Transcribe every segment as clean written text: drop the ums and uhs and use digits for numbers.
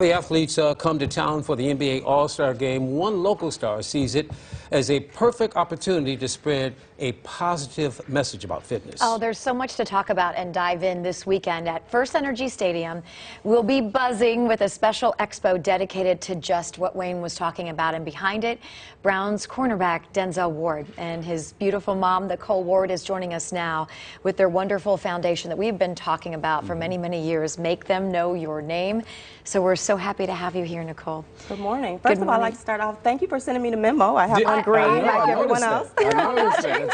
The athletes come to town for the NBA All-Star Game. One local star sees it as a perfect opportunity to spread a positive message about fitness. Oh, there's so much to talk about and dive in this weekend at FirstEnergy Stadium. We'll be buzzing with a special expo dedicated to just what Wayne was talking about. And behind it, Browns cornerback Denzel Ward and his beautiful mom, Nicole Ward, is joining us now with their wonderful foundation that we've been talking about for many, many years, Make Them Know Your Name. So we're so happy to have you here, Nicole. Good morning. First of all, I'd like to start off, thank you for sending me the memo. I have one green like everyone else.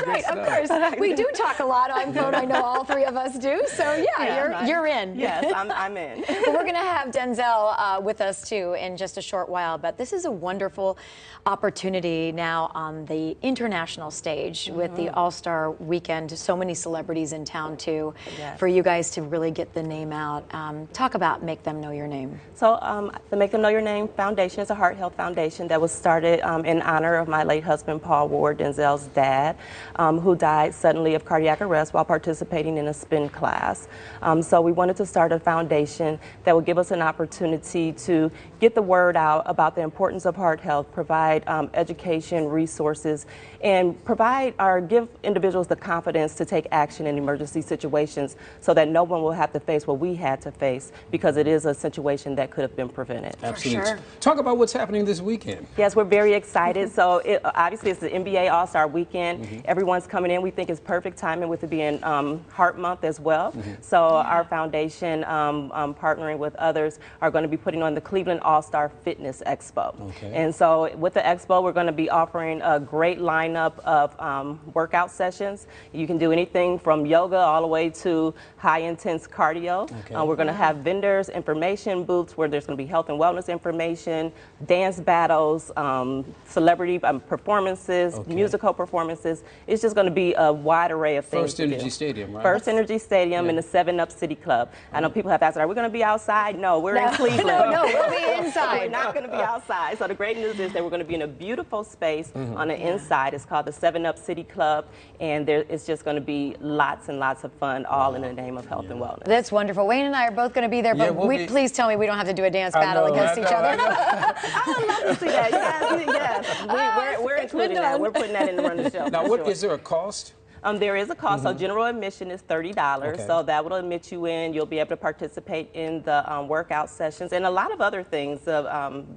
Right, of course. We do talk a lot on phone. I know all three of us do. So yeah, you're in. Yes, I'm in. But we're going to have Denzel with us too in just a short while. But this is a wonderful opportunity now on the international stage with the All-Star Weekend. So many celebrities in town too, for you guys to really get the name out. Talk about Make Them Know Your Name. So the Make Them Know Your Name Foundation is a heart health foundation that was started in honor of my late husband, Paul Ward, Denzel's dad, who died suddenly of cardiac arrest while participating in a spin class. So we wanted to start a foundation that would give us an opportunity to get the word out about the importance of heart health, provide education, resources, and give individuals the confidence to take action in emergency situations so that no one will have to face what we had to face, because it is a situation that could have been prevented. Absolutely. Sure. Talk about what's happening this weekend. Yes, we're very excited. So obviously it's the NBA All-Star Weekend. Everyone's coming in. We think it's perfect timing with it being Heart Month as well. So our foundation, partnering with others, are going to be putting on the Cleveland All-Star Fitness Expo. And so with the expo, we're going to be offering a great lineup of workout sessions. You can do anything from yoga all the way to high intense cardio. We're going to have vendors, information booths where there's going to be health and wellness information, dance battles, celebrity performances, musical performances. It's just going to be a wide array of things. FirstEnergy Stadium, right? FirstEnergy Stadium in the 7-Up City Club. I know people have asked, are we going to be outside? No, we're in Cleveland. No, we'll be inside. We're not going to be outside. So the great news is that we're going to be in a beautiful space on the inside. It's called the 7-Up City Club, and it's just going to be lots and lots of fun, all in the name of health and wellness. That's wonderful. Wayne and I are both going to be there, but please tell me we don't have to do a dance battle against each other. I would love to see that. Yes. We're including that. We're putting that in the run of the show. Now, is there a cost? There is a cost. So general admission is $30. So that will admit you in. You'll be able to participate in the workout sessions and a lot of other things,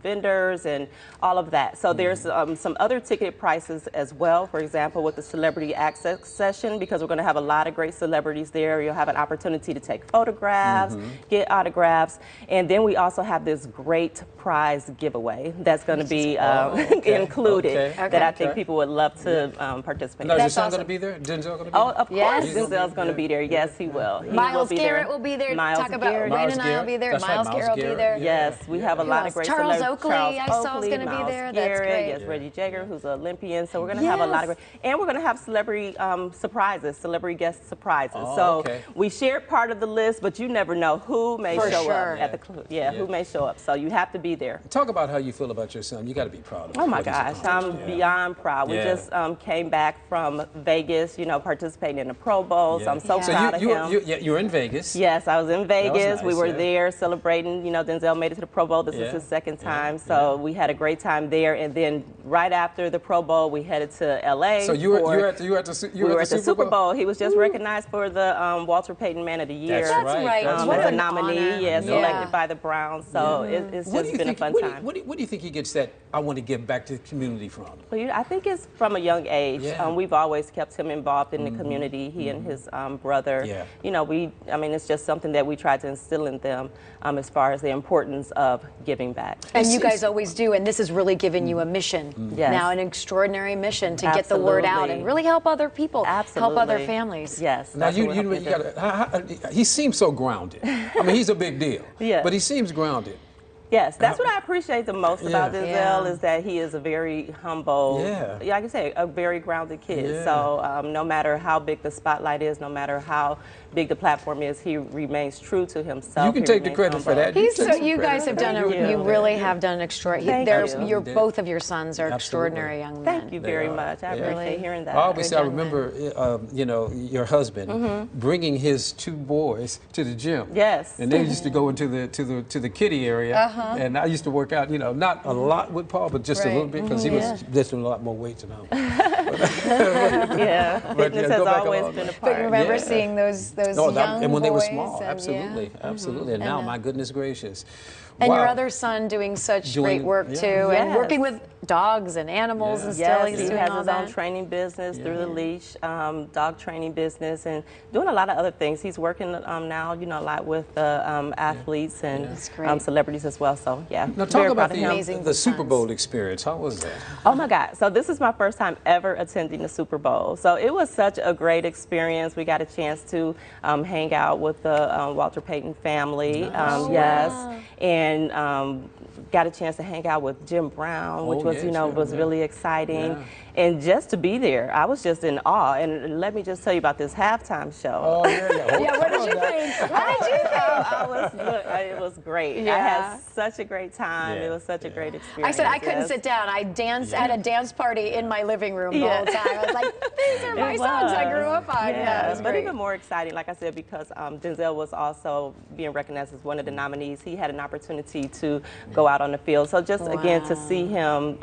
vendors and all of that. So there's some other ticket prices as well. For example, with the celebrity access session, because we're going to have a lot of great celebrities there. You'll have an opportunity to take photographs, get autographs, and then we also have this great prize giveaway that's going to be included that I think people would love to participate. Now, is your son going to be there? Oh, of course, Denzel's going to be there. Yes, he will. Miles Garrett will be there. Talk about Wayne and I will be there. Miles Garrett will be there. Yes, we have a lot of great Charles Oakley, I saw, is going to be there. That's great. Yes, Reggie Jagger, who's an Olympian. So we're going to have a lot of great, and we're going to have celebrity surprises, celebrity guest surprises. So we shared part of the list, but you never know who may show up at the who may show up. So you have to be there. Talk about how you feel about your son. You got to be proud of him. Oh my gosh, I'm beyond proud. We just came back from Vegas, participating in the Pro Bowl. So I'm so proud of him. You were in Vegas. Yes, I was in Vegas. Nice, we were there celebrating. Denzel made it to the Pro Bowl. This is his second time. So we had a great time there. And then right after the Pro Bowl, we headed to LA. So you were at the Super Bowl. He was just recognized for the Walter Payton Man of the Year. That's right. As a nominee, selected by the Browns. So it's just been a fun time. What do you think he gets that I want to give back to the community from? Well, I think it's from a young age. We've always kept him involved in the community. He and his brother. It's just something that we try to instill in them as far as the importance of giving back. And you guys always do, and this has really given you a mission. Now, an extraordinary mission to get the word out and really help other people, help other families. Yes. Now, he seems so grounded. I mean, he's a big deal. But he seems grounded. Yes, that's what I appreciate the most about Denzel is that he is a very humble, like I say, a very grounded kid. So no matter how big the spotlight is, no matter how big the platform is, he remains true to himself. You can He take the remains credit for humble. that. He's take so, some you credit guys for have that. done Thank you you. really have done extraordinary. Thank you. Both of your sons are extraordinary young men. Thank you They very are. much. I Yeah. appreciate hearing that. I always say, I Good young remember, you know, your husband bringing his 2 boys to the gym. Yes. And they used to go into the kiddie area, and I used to work out. You know, not a lot with Paul, but just a little bit because he was lifting a lot more weight than I was. Yeah, But, fitness yeah, has go back always along. been a But part. you remember Yeah. seeing those No, young and when they were boys small, and, absolutely, yeah. absolutely. And now, my goodness gracious. And your Wow. other son doing such Doing- great work yeah. too, and Yes. working with dogs and animals and still Yes, he's he doing has all his own that. training business through the leash, dog training business, and doing a lot of other things. He's working now, you know, a lot with athletes and That's great. celebrities as well. So yeah, Now, talk very about proud of him. Amazing the Super sons. Bowl experience. How was that? Oh my God. So this is my first time ever attending the Super Bowl. So it was such a great experience. We got a chance to hang out with the Walter Payton family. Yes. And got a chance to hang out with Jim Brown, which Oh, was, yes, you know, yeah, was yeah. really exciting. Yeah. And just to be there, I was just in awe. And let me just tell you about this halftime show. Oh, yeah. Yeah, what did you think? What did you think? It was great. I Yeah. had such a great time. Yeah, It was such a great I experience. said I couldn't yes. sit down. I had a dance party in my living room the Yeah. whole time. I was like, these are my It songs I was. grew up on. Yeah, it was but great. even more exciting, like I said, because Denzel was also being recognized as one of the nominees. He had an opportunity to go out on the field. So just again to see him,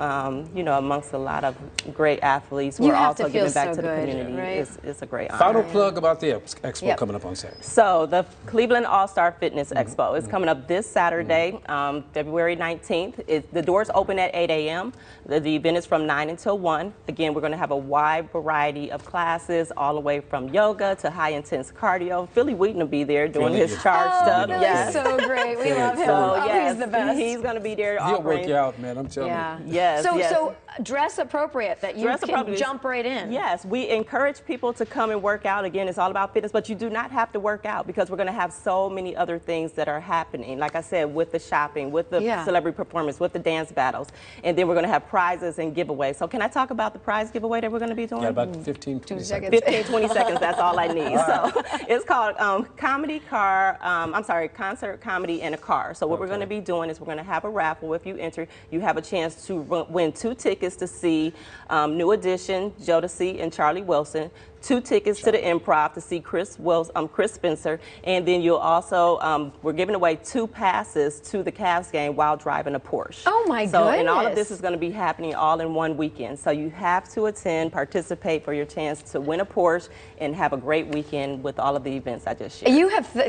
you know, amongst a lot of great athletes who You are have to also feel giving back so to the good, community right? is a great honor. Final plug about the expo Yep. coming up on Saturday. So the Cleveland All-Star Fitness Expo is coming up this Saturday, February 19th. The doors open at 8 a.m. The event is from 9 until 1. Again, we're going to have a wide variety of classes, all the way from yoga to high-intense cardio. Philly Wheaton will be there doing Philly, his yeah. charge stuff. Philly's Yes. so great. We love him. So, Oh, yes, he's the best. He's going to be there He'll work offering. you out, man. I'm telling Yeah. you. Yes, So, yes. so dress appropriate that you Dress can appropriate. jump right in. Yes, we encourage people to come and work out. Again, it's all about fitness, but you do not have to work out because we're going to have so many other things that are happening. Like I said, with the shopping, with the Yeah. celebrity performance, with the dance battles, and then we're going to have prizes and giveaways. So can I talk about the prize giveaway that we're going to be doing? Got about 15, 20 seconds. 15, 20 seconds, that's all I need. So it's called Concert, Comedy, in a Car. So what we're going to be doing is we're going to have a raffle. If you enter, you have a chance to win 2 tickets to see New Edition, Jodeci, and Charlie Wilson. 2 tickets to the Improv to see Chris Spencer, and then you'll also we're giving away 2 passes to the Cavs game while driving a Porsche. Oh my So and all of goodness. this is going to be happening all in one weekend. So you have to attend, participate for your chance to win a Porsche and have a great weekend with all of the events I just shared.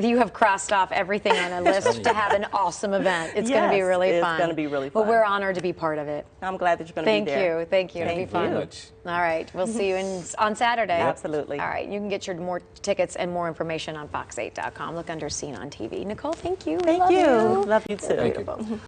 You have crossed off everything on a list to have an awesome event. It's going to be Yes, really it's fun. gonna be really Well, fun. we're honored to be part of it. I'm glad that you're going to Thank be there. you. Thank you. It'll be Thank fun. you. Much. All right. We'll see you on Saturday. Absolutely. All right. You can get your more tickets and more information on fox8.com. Look under Scene on TV. Nicole, thank you. Thank Love you. Love you too. Thank you.